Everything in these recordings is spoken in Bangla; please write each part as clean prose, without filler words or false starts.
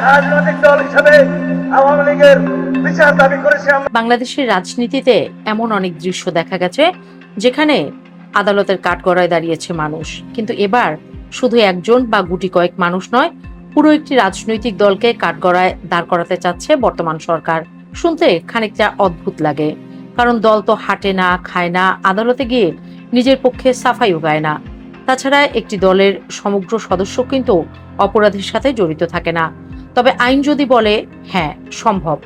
রাজনৈতিক দল হিসেবে আওয়ামী লীগের বিচার দাবি করেছে। বাংলাদেশের রাজনীতিতে এমন অনেক দৃশ্য দেখা গেছে যেখানে আদালতের কাঠগড়ায় দাঁড়িয়েছে মানুষ, কিন্তু এবার শুধু একজন বা গুটি কয়েক মানুষ নয়, পুরো একটি রাজনৈতিক দলকে কাঠগড়ায় দাঁড় করাতে চাচ্ছে বর্তমান সরকার। শুনতে খানিকটা অদ্ভুত লাগে, কারণ দল তো হাঁটে না, খায় না, আদালতে গিয়ে নিজের পক্ষে সাফাইও গায় না। তাছাড়া একটি দলের সমগ্র সদস্য কিন্তু অপরাধের সাথে জড়িত থাকে না। তবে আইন যদি বলে হ্যাঁ সম্ভব,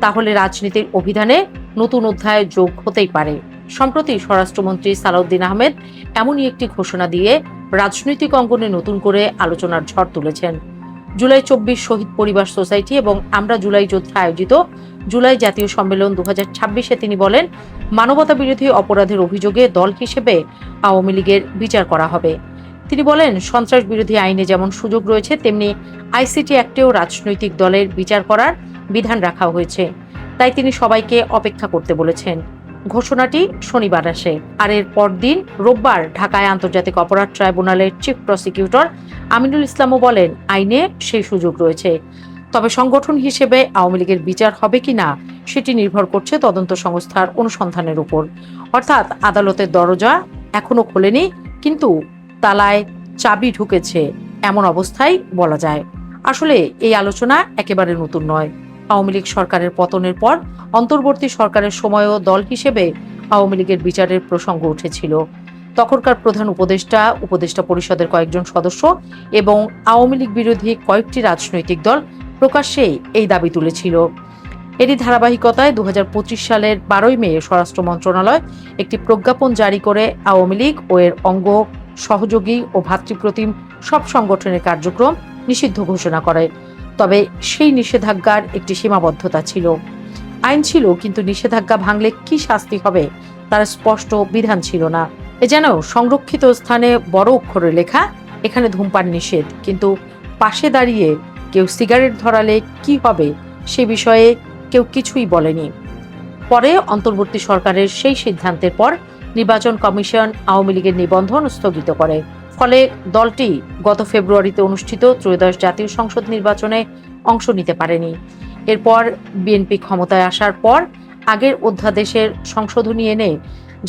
তাহলে রাজনীতির অভিধানে নতুন অধ্যায় যোগ হতেই পারে। সম্প্রতি স্বরাষ্ট্রমন্ত্রী সালাউদ্দিন আহমেদ এমনই একটি ঘোষণা দিয়ে রাজনৈতিক অঙ্গনে নতুন করে আলোচনার ঝড় তুলেছেন। জুলাই 24 শহীদ পরিবার সোসাইটি এবং আমরা জুলাই যোদ্ধা আয়োজিত জুলাই জাতীয় সম্মেলন 2026-এ তিনি বলেন, মানবতা বিরোধী অপরাধের অভিযোগে দল হিসেবে আওয়ামী লীগের বিচার করা হবে। তিনি বলেন, সন্ত্রাস বিরোধী আইনে যেমন সুযোগ রয়েছে, তেমনি আইসিটি অ্যাক্টেও রাজনৈতিক দলের বিচার করার বিধান রাখা হয়েছে। তাই তিনি সবাইকে অপেক্ষা করতে বলেছেন। ঘোষণাটি শনিবার আসে, আর এর পরদিন রোববার ঢাকায় আন্তর্জাতিক অপরাধ ট্রাইব্যুনালের চিফ প্রসিকিউটর আমিনুল ইসলামও বলেন, আইনে সেই সুযোগ রয়েছে। তবে সংগঠন হিসেবে আওয়ামী লীগের বিচার হবে কিনা সেটি নির্ভর করছে তদন্ত সংস্থার অনুসন্ধানের উপর। অর্থাৎ আদালতের দরজা এখনো খোলেনি, কিন্তু তালায় চাবি ঢুকেছে, এমন অবস্থায় বলা যায়। আসলে এই আলোচনা একেবারে নতুন নয়। আওয়ামী লীগ সরকারের পতনের পর অন্তর্বর্তী সরকারের সময়ও দল হিসেবে আওয়ামী লীগের বিচারের প্রসঙ্গ উঠেছিল। তখনকার প্রধান উপদেষ্টা পরিষদের কয়েকজন সদস্য এবং আওয়ামী লীগ বিরোধী কয়েকটি রাজনৈতিক দল প্রকাশ্যেই এই দাবি তুলেছিল। এরই ধারাবাহিকতায় 2025 সালের 12 মে স্বরাষ্ট্র মন্ত্রণালয় একটি প্রজ্ঞাপন জারি করে আওয়ামী লীগ ও এর অঙ্গ, সহযোগী ও ভাতৃপ্রতিম সব সংগঠনের কার্যক্রম নিষিদ্ধ ঘোষণা করে। তবে সেই নিষেধাজ্ঞার একটি সীমাবদ্ধতা ছিল। আইন ছিল, কিন্তু নিষেধাজ্ঞা ভাঙলে কি শাস্তি হবে তার স্পষ্ট বিধান ছিল না। এ যেন সংরক্ষিত স্থানে বড় অক্ষরে লেখা, এখানে ধূমপান নিষেধ, কিন্তু পাশে দাঁড়িয়ে কেউ সিগারেট ধরালে কি হবে সে বিষয়ে কেউ কিছুই বলেনি। পরে অন্তর্বর্তী সরকারের সেই সিদ্ধান্তের পর নির্বাচন কমিশন আওয়ামী লীগের নিবন্ধন স্থগিত করে। ফলে দলটি গত ফেব্রুয়ারিতে অনুষ্ঠিত ত্রয়োদশ জাতীয় সংসদ নির্বাচনে অংশ নিতে পারেনি। এরপর বিএনপি ক্ষমতায় আসার পর আগের অধ্যাদেশের সংশোধনী এনে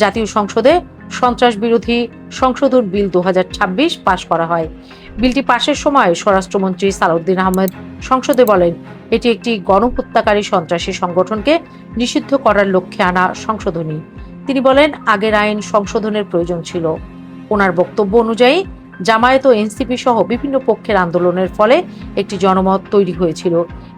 জাতীয় সংসদে সন্ত্রাস বিরোধী সংশোধন বিল 2026 পাশ করা হয়। বিলটি পাশের সময় স্বরাষ্ট্রমন্ত্রী সালাউদ্দিন আহমেদ সংসদে বলেন, এটি একটি গণহত্যাকারী সন্ত্রাসী সংগঠনকে নিষিদ্ধ করার লক্ষ্যে আনা সংশোধনী। তিনি বলেন, আগের আইন সংশোধনের প্রয়োজন ছিল। ওনার বক্তব্য অনুযায়ী জামায়াত ও এনসিপি সহ বিভিন্ন পক্ষের আন্দোলনের ফলে একটি জনমত তৈরি হয়েছিল।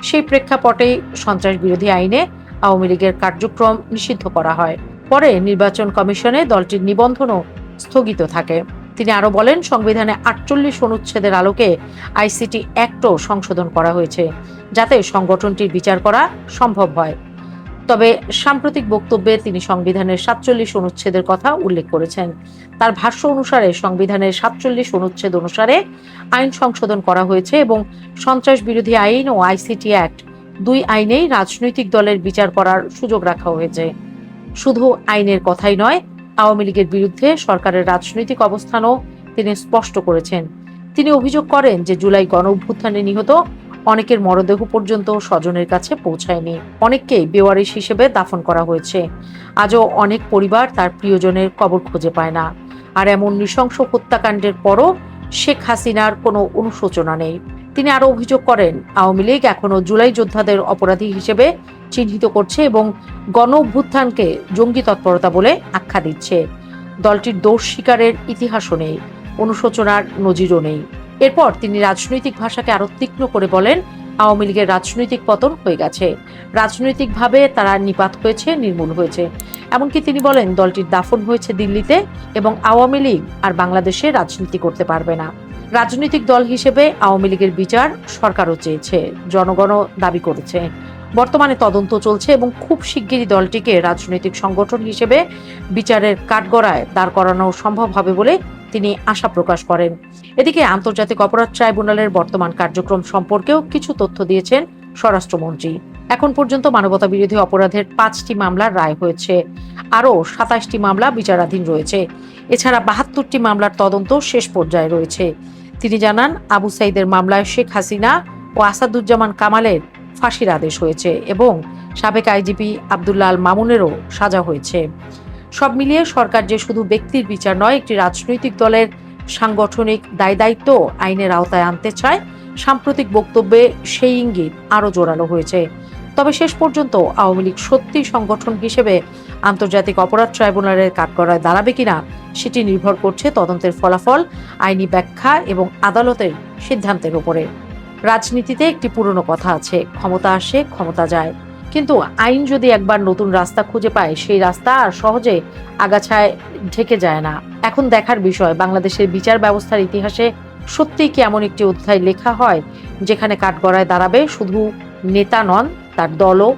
সেই প্রেক্ষাপটেই সন্ত্রাস বিরোধী আইনে আওয়ামী লীগের কার্যক্রম নিষিদ্ধ করা হয়। পরে নির্বাচন কমিশনে দলটির নিবন্ধনও স্থগিত থাকে। তিনি আরো বলেন, সংবিধানে 48 অনুচ্ছেদের আলোকে আইসিটি অ্যাক্টও সংশোধন করা হয়েছে, যাতে সংগঠনটির বিচার করা সম্ভব হয়। তবে সাম্প্রতিক বক্তব্যে তিনি সংবিধানের 47 অনুচ্ছেদের কথা উল্লেখ করেছেন। তার ভাষ্য অনুসারে সংবিধানের 47 অনুচ্ছেদ অনুসারে আইন সংশোধন করা হয়েছে এবং সন্ত্রাস বিরোধী আইন ও আইসিটি অ্যাক্ট দুই আইনেই রাজনৈতিক দলের বিচার করার সুযোগ রাখা হয়েছে। শুধু আইনের কথাই নয়, আওয়ামী লীগের বিরুদ্ধে সরকারের রাজনৈতিক অবস্থানও তিনি স্পষ্ট করেছেন। তিনি অভিযোগ করেন যে জুলাই গণ অভ্যুত্থানে নিহত অনেকের মরদেহ পর্যন্ত স্বজনের কাছে পৌঁছায়নি, অনেককেই বেওয়ারিশ হিসেবে দাফন করা হয়েছে। আজও অনেক পরিবার তার প্রিয়জনের কবর খুঁজে পায় না। আর এমন নৃশংস হত্যাকাণ্ডের পরও শেখ হাসিনার কোনো অনুশোচনা নেই। তিনি আরো অভিযোগ করেন, আওয়ামী লীগ এখনো জুলাই যোদ্ধাদের অপরাধী হিসেবে চিহ্নিত করছে এবং গণ অভ্যুত্থানকে জঙ্গি তৎপরতা বলে আখ্যা দিচ্ছে। দলটির দোষ স্বীকারের ইতিহাসও নেই, অনুশোচনার নজিরও নেই। এরপর তিনি রাজনৈতিক ভাষাকে আরো তীক্ষ্ণ করে বলেন, আওয়ামী লীগের রাজনৈতিক পতন হয়ে গেছে, রাজনৈতিকভাবে তারা নিপাত হয়েছে, নির্মূল হয়েছে। এমনকি তিনি বলেন, দলটির দাফন হয়েছে দিল্লিতে এবং আওয়ামী লীগ আর বাংলাদেশে রাজনীতি করতে পারবে না। রাজনৈতিক দল হিসেবে আওয়ামী লীগের বিচার সরকারও চেয়েছে, জনগণও দাবি করেছে। বর্তমানে তদন্ত চলছে এবং খুব শিগগিরই দলটিকে রাজনৈতিক সংগঠন হিসেবে বিচারের কাঠগড়ায় দাঁড় করানো সম্ভব হবে বলে তিনি আশা প্রকাশ করেন। এদিকে আন্তর্জাতিক অপরাধ ট্রাইব্যুনালের বর্তমান কার্যক্রম সম্পর্কেও কিছু তথ্য দিয়েছেন স্বরাষ্ট্রমন্ত্রী। এখন পর্যন্ত মানবতা বিরোধী অপরাধের 5টি মামলার রায় হয়েছে, আরও 27টি মামলা বিচারাধীন রয়েছে। এছাড়া 72টি মামলার তদন্ত শেষ পর্যায়ে রয়েছে। তিনি জানান, আবু সাইদের মামলায় শেখ হাসিনা ও আসাদুজ্জামান কামালের ফাঁসির আদেশ হয়েছে এবং সাবেক আইজিপি আব্দুল্লাহ আল মামুনেরও সাজা হয়েছে। সব মিলিয়ে সরকার যে শুধু ব্যক্তির বিচার নয়, একটি রাজনৈতিক দলের সাংগঠনিক দায়-দায়িত্ব আইনের আওতায় আনতে চায়, সাম্প্রতিক বক্তব্যে সেই ইঙ্গিত আরও জোরালো হয়েছে। তবে শেষ পর্যন্ত আওয়ামী লীগ সত্যি সংগঠন হিসেবে আন্তর্জাতিক অপরাধ ট্রাইব্যুনালের কাঠগড়ায় দাঁড়াবে কিনা সেটি নির্ভর করছে তদন্তের ফলাফল, আইনি ব্যাখ্যা এবং আদালতের সিদ্ধান্তের উপরে। রাজনীতিতে একটি পুরনো কথা আছে, ক্ষমতা আসে ক্ষমতা যায়, কিন্তু আইন যদি একবার নতুন রাস্তা খুঁজে পায়, সেই রাস্তা আর সহজে আগাছায় ঢেকে যায় না। এখন দেখার বিষয়, বাংলাদেশের বিচার ব্যবস্থার ইতিহাসে সত্যিই কি এমন একটি অধ্যায় লেখা হয় যেখানে কাঠগড়ায় দাঁড়াবে শুধু নেতা নন, তার দলও,